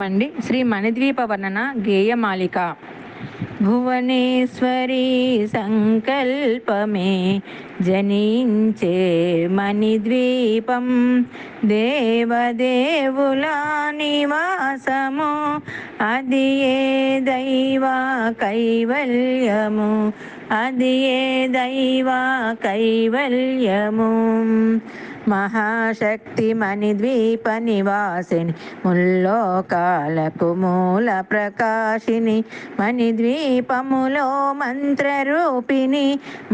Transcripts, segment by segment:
శ్రీ మణిద్వీప వర్ణన గేయమాలిక. భువనేశ్వరీ సంకల్పమే జనించే మణిద్వీపం, దేవదేవుల నివాసము, అది ఏ దైవ కైవల్యము, అది ఏ దైవ కైవల్యము. మహాశక్తి మణిద్వీప నివాసిని, ముల్లోకాలకు మూల ప్రకాశిని, మణిద్వీపములో మంత్రరూపిణి,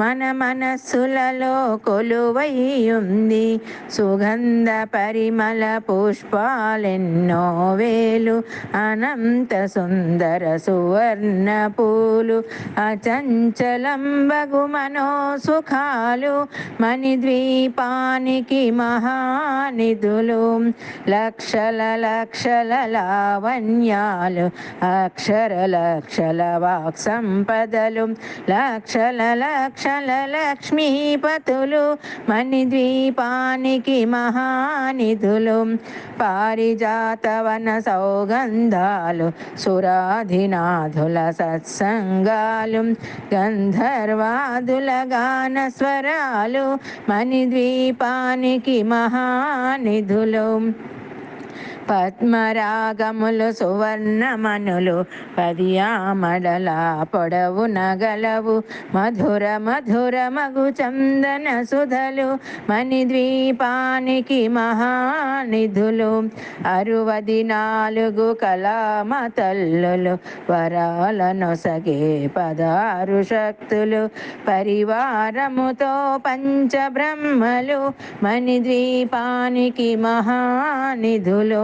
మన మనస్సులలో కొలువైయుంది. సుగంధ పరిమళ పుష్పాలెన్నో వేలు, అనంత సుందర సువర్ణ పూలు, అచంచలంబగు మనోసుఖాలు, మణిద్వీపానికి మహానిధులు. లక్షల లక్షల లావణ్యాలు, అక్షర లక్షల వాక్ సంపదలు, లక్షల లక్షల లక్ష్మీపతులు, మణిద్వీపానికి మహానిధులు. పారిజాతవన సౌగంధాలు, సురాధినాథుల సత్సంగాలు, గంధర్వాదుల గాన స్వరాలు, మణిద్వీపానికి మహానిధులు. పద్మరాగములు సువర్ణమనులు, పదియామడల పొడవు నగలవు, మధుర మధుర మగు చందన సుధలు, మణిద్వీపానికి మహానిధులు. 64 కళామ తల్లులు, వరాలనొసగే 16 శక్తులు, పరివారముతో పంచబ్రహ్మలు, మణిద్వీపానికి మహానిధులు.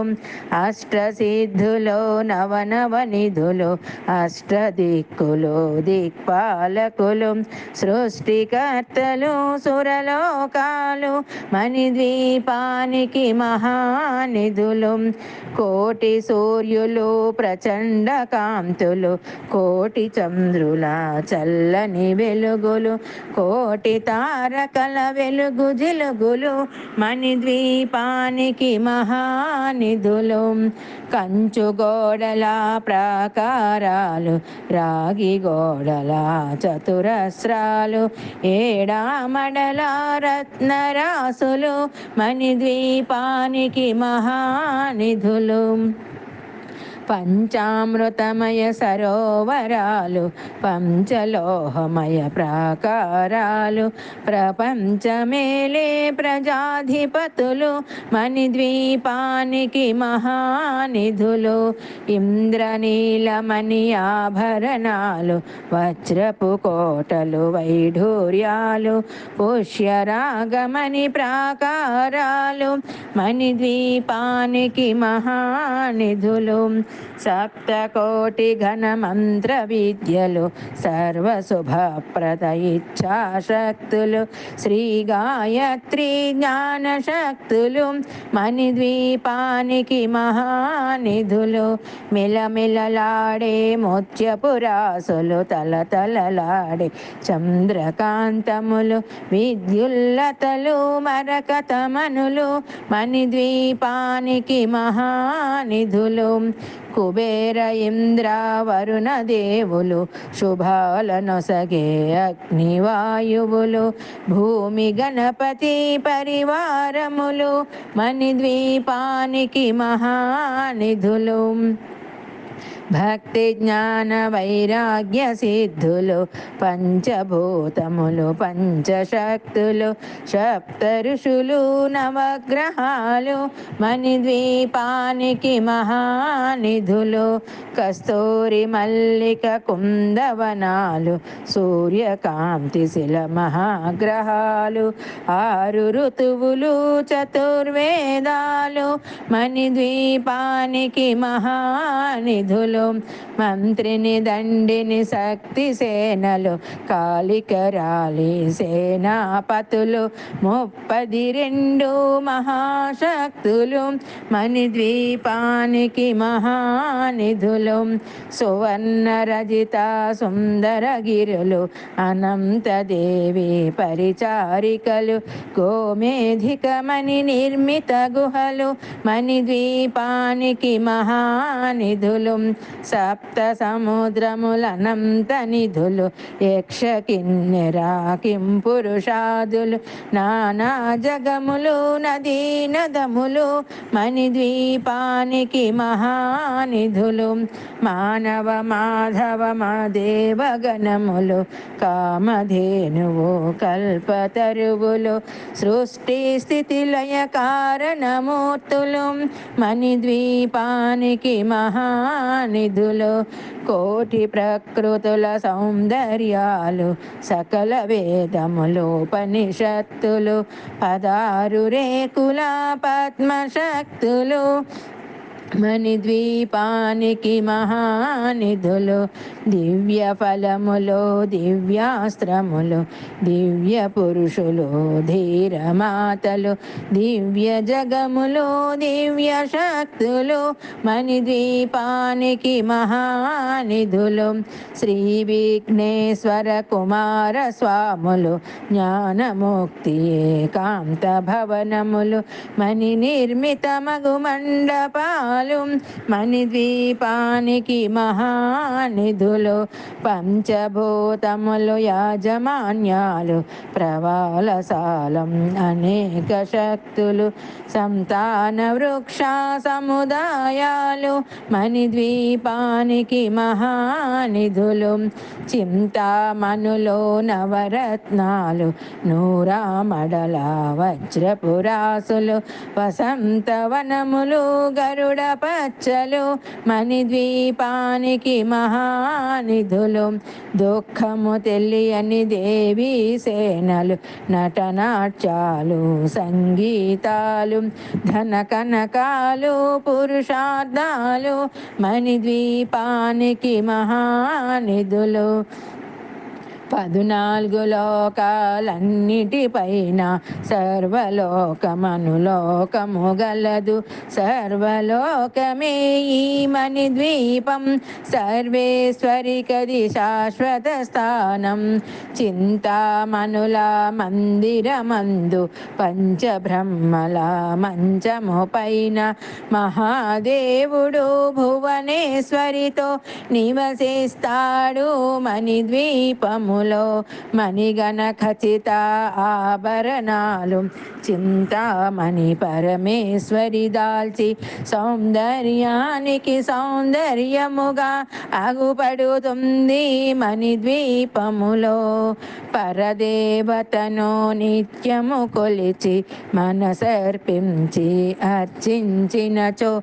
అష్టసిద్ధులు నవనవనిధులు, అష్టదిక్కులు దిక్పాలకులు, సృష్టికర్తలు సురలోకాలు, మణిద్వీపానికి మహానిధులు. కోటి సూర్యులు ప్రచండ కాంతులు, కోటి చంద్రుల చల్లని వెలుగులు, కోటి తారకల వెలుగు జిలుగులు, మణిద్వీపానికి మహానిధులు. కంచు గోడల ప్రాకారాలు, రాగి గోడల చతురస్రాలు, ఏడామడల రత్నరాసులు, మణిద్వీపానికి మహానిధులు. పంచామృతమయ సరోవరాలు, పంచలోహమయ ప్రాకారాలు, ప్రపంచమేలే ప్రజాధిపతులు, మణిద్వీపానికి మహానిధులు. ఇంద్రనీలమణి ఆభరణాలు, వజ్రపు కోటలు వైఢూర్యాలు, పుష్యరాగమణి ప్రాకారాలు, మణిద్వీపానికి మహానిధులు. సప్తకోటి ఘన మంత్ర విద్యలు, సర్వశుభప్రద ఇచ్ఛాశక్తులు, శ్రీ గాయత్రి జ్ఞాన శక్తులు, మణిద్వీపానికి మహానిధులు. మిలమిలలాడే ముత్యపురాసులు, తలతలలాడే చంద్రకాంతములు, విద్యుల్లతలు మరకతమనులు, మణిద్వీపానికి మహానిధులు. కుబేర ఇంద్ర వరుణ దేవులు, శుభాలనొసగే అగ్నివాయువులు, భూమి గణపతి పరివారములు, మణిద్వీపానికి మహానిధులు. భక్తి జ్ఞాన వైరాగ్య సిద్ధులు, పంచభూతములు పంచశక్తులు, సప్త ఋషులు నవగ్రహాలు, మణిద్వీపానికి మహానిధులు. కస్తూరి మల్లిక కుందవనాలు, సూర్యకాంతి శిల మహాగ్రహాలు, 6 ఋతువులు చతుర్వేదాలు, మణిద్వీపానికి మహానిధులు. నిధులు మంత్రిని దండిని శక్తి సేనలు కాళికరాలి సేనాపతులు 32 మహాశక్తులు మణిద్వీపానికి మహానిధులు సువర్ణ రజిత సుందరగిరులు అనంతదేవి పరిచారికలు గోమేధికమణి నిర్మిత గుహలు మణిద్వీపానికి మహానిధులు సప్త సముద్రములనంత నిధులు యక్ష కిన్నెరా కింపురుషాదులు నానా జగములు నదీ నదములు మణిద్వీపానికి మహానిధులు మానవ మాధవ దేవగణములు కామధేనువు కల్పతరువులు సృష్టి స్థితి లయ కారణమూర్తులు మణిద్వీపానికి మహానిధులు కోటి ప్రకృతుల సౌందర్యాలు సకల వేదములు ఉపనిషత్తులు 16 రేకుల పద్మశక్తులు మణిద్వీపానికి మహానిధులు దివ్య ఫలములు దివ్యాస్త్రములు దివ్య పురుషులు ధీరమాతలు దివ్య జగములు దివ్య శక్తులు మణిద్వీపానికి మహానిధులు శ్రీ విఘ్నేశ్వర కుమార స్వాములు జ్ఞానముక్తి ఏకాంత భవనములు మణి నిర్మిత మగు మండపాలు మణిద్వీపానికి మహానిధులు పంచభూతములు యాజమాన్యాలు ప్రవాళసాలం అనేక శక్తులు సంతాన వృక్ష సముదాయాలు మణిద్వీపానికి మహానిధులు చింతామణులో నవరత్నాలు నూరామడల వజ్రపురాసులు వసంతవనములు గరుడ పచ్చలు మణిద్వీపానికి మహానిధులు దుఃఖము తెలియని దేవీ సేనలు నటనాట్యాలు సంగీతాలు ధన కనకాలు పురుషార్థాలు మణిద్వీపానికి మహానిధులు 14 లోకాలన్నిటిపైన సర్వలోకమనులోకము గలదు సర్వలోకమే ఈ మణిద్వీపం సర్వేశ్వరికది శాశ్వత స్థానం చింతామణుల మందిరమందు పంచబ్రహ్మల మంచము పైన మహాదేవుడు భువనేశ్వరితో నివసిస్తాడు మణిద్వీపము మణిగణ ఖచిత ఆభరణాలు చింతామణి పరమేశ్వరి దాల్చి సౌందర్యానికి సౌందర్యముగా అగుపడుతుంది మణిద్వీపములో పరదేవతను నిత్యము కొలిచి మనసర్పించి అర్చించినచో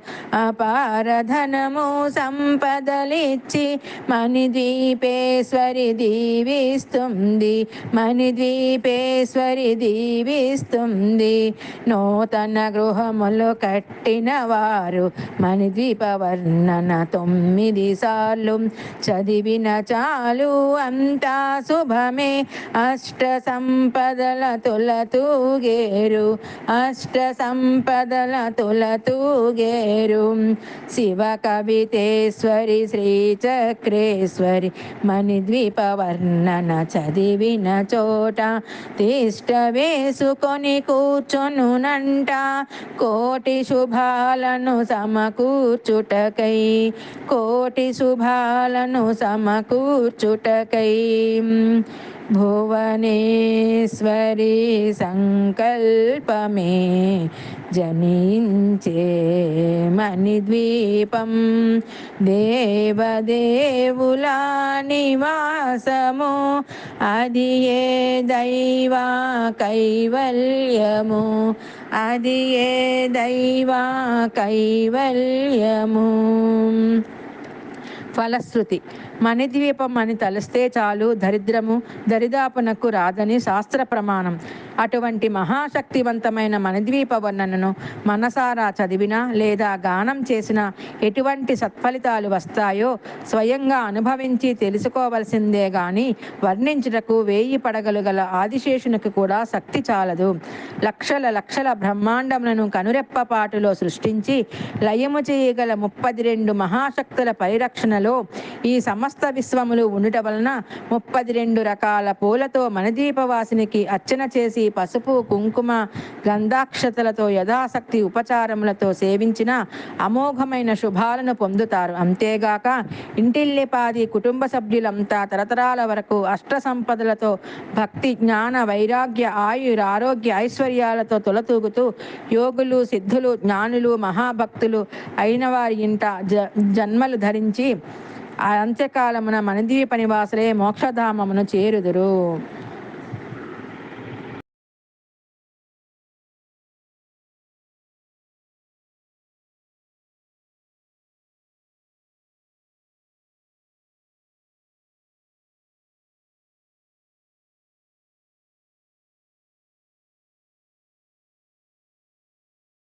అపారధనము సంపదలిచ్చి మణిద్వీపేశ్వరి దీవిస్తుంది మణిద్వీపేశ్వరి దీవిస్తుంది నూతన గృహములు కట్టిన వారు మణిద్వీప వర్ణన 9 సార్లు చదివిన చాలు అంతా శుభమే అష్ట సంపదల తులతూగేరు అష్ట సంపదల తులతూగేరు శివ కవితేశ్వరి శ్రీచక్రేశ్వరి మణిద్వీప వర్ణన చదివిన చోట తిష్ట వేసుకొని కూర్చొనునంట కోటి శుభాలను సమకూర్చుటకై కోటి శుభాలను సమకూర్చుటకై భువనేశ్వరి సంకల్పమే జనించే మణిద్వీపం దేవదేవుల నివాసము అది ఏ దైవ కైవల్యము అది ఏ దైవ కైవల్యము ఫలశ్రుతి. మణిద్వీపం అని తలిస్తే చాలు దరిద్రము దరిదాపునకు రాదని శాస్త్ర ప్రమాణం. అటువంటి మహాశక్తివంతమైన మణిద్వీప వర్ణనను మనసారా చదివినా లేదా గానం చేసినా ఎటువంటి సత్ఫలితాలు వస్తాయో స్వయంగా అనుభవించి తెలుసుకోవలసిందే గాని వర్ణించుటకు 1000 పడగలు గల ఆదిశేషునికి కూడా శక్తి చాలదు. లక్షల లక్షల బ్రహ్మాండములను కనురెప్పపాటులో సృష్టించి లయము చేయగల 32 మహాశక్తుల పరిరక్షణలో ఈ సమస్త విశ్వములు ఉండుట వలన 32 రకాల పూలతో మణిద్వీపవాసినికి అర్చన చేసి పసుపు కుంకుమ గంధాక్షతలతో యథాశక్తి ఉపచారములతో సేవించిన అమోఘమైన శుభాలను పొందుతారు. అంతేగాక ఇంటిల్లిపాది కుటుంబ సభ్యులంతా తరతరాల వరకు అష్ట సంపదలతో భక్తి జ్ఞాన వైరాగ్య ఆయుర ఆరోగ్య ఐశ్వర్యాలతో తొలతూగుతూ యోగులు సిద్ధులు జ్ఞానులు మహాభక్తులు అయిన వారి ఇంట జన్మలు ధరించి అంత్యకాలమున మణిద్వీప నివాసులే మోక్షధామమును చేరుదురు.